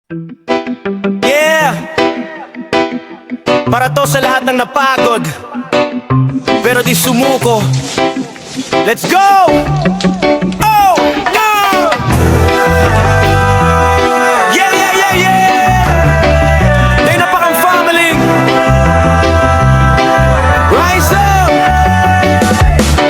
Yeah! Para to sa lahat ng napagod pero di sumuko. Let's go! Oh! No! Yeah, yeah, yeah, yeah! Day na pa kang family. Rise up!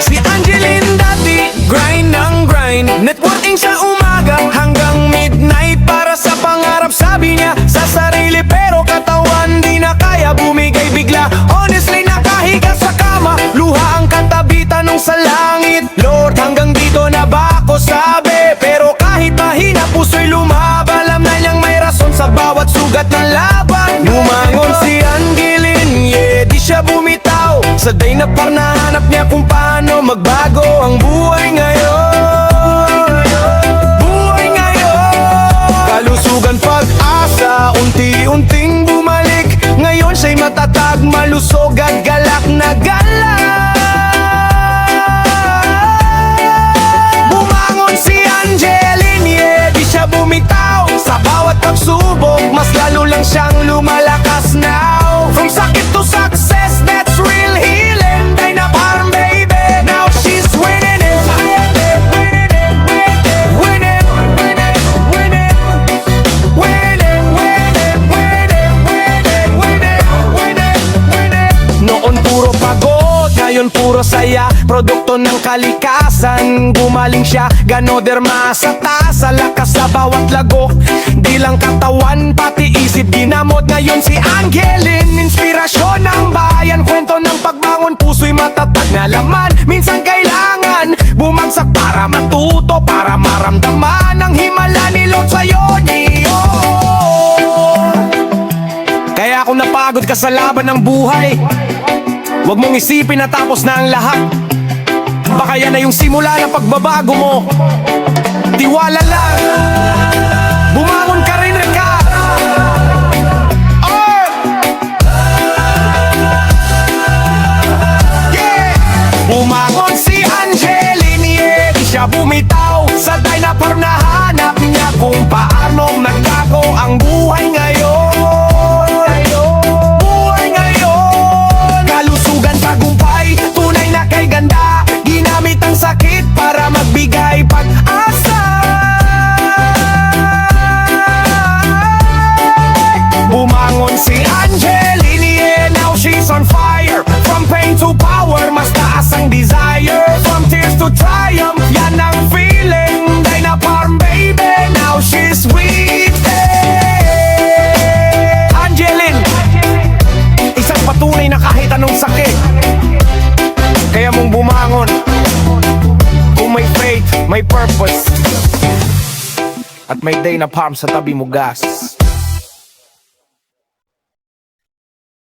Si Angeline dati grind ng grind, networking sa umaga hanggang midnight para sa pangarap. Sabi niya sa sarili pero katawan di na kaya, bumigay bigla. Honestly nakahiga sa kama, luha ang katabi, tanong sa langit, Lord hanggang dito na ba ako, sabi. Pero kahit mahina puso'y lumaba, alam na niyang may rason sa bawat sugat ng laban. Bumangon si Angeline, yeah, di siya bumitaw. Sa day na par nahanap niya kung paano magbago ang buhay ngayon. Buhay ngayon, kalusugan, pag-asa, unti-unting bumalik. Ngayon siya'y matatag, malusog at galak na galak. Bumangon si Angeline, yeah, di siya bumitaw. Sa bawat pagsubok, mas lalo lang siyang lumalakas now. From sakit to success, that's real healing. Day na parang baby, now she's winning it. Winning it, winning it, winning, winning, winning, winning, winning, winning, winning, winning, winning. Noon puro pagod, ngayon puro saya. Produkto ng kalikasan, gumaling siya. Ganoderma sa tasa, lakas sa bawat lagok. Di lang katawan, pati isip ginamot. Ngayon si Angeline, inspirasyon ng bayan. Kwento ng pagbangon, puso'y matatag na laman. Minsan kailangan bumagsak para matuto, para maramdaman ang himala ni Lord sa'yo, niyo. Kaya kung napagod ka sa laban ng buhay, huwag mong isipin na tapos na ang lahat. Baka yan na yung simula ng pagbabago mo. Tiwala lang, bumangon ka rin ka. Oh! Yeah! Bumangon si Angeline, yeah, di siya bumitaw. Sa day na par nahanap niya kung paano nagbago ang buhay ngayon. Buhay ngayon, kalusugan, tagumpay, tunay na kay ganda. Ginamit ang sakit para magbigay pag-asa. Bumangon si Angeline, yeah, now she's on fire. From pain to power, mas taas ang desire. From tears to triumph, yan ang feeling. Day na parang baby, now she's with it. Angeline, isang patunay na kahit anong sakit, kaya mong bumangon. Kung may faith, may purpose, at may day na palm sa tabi mo gas.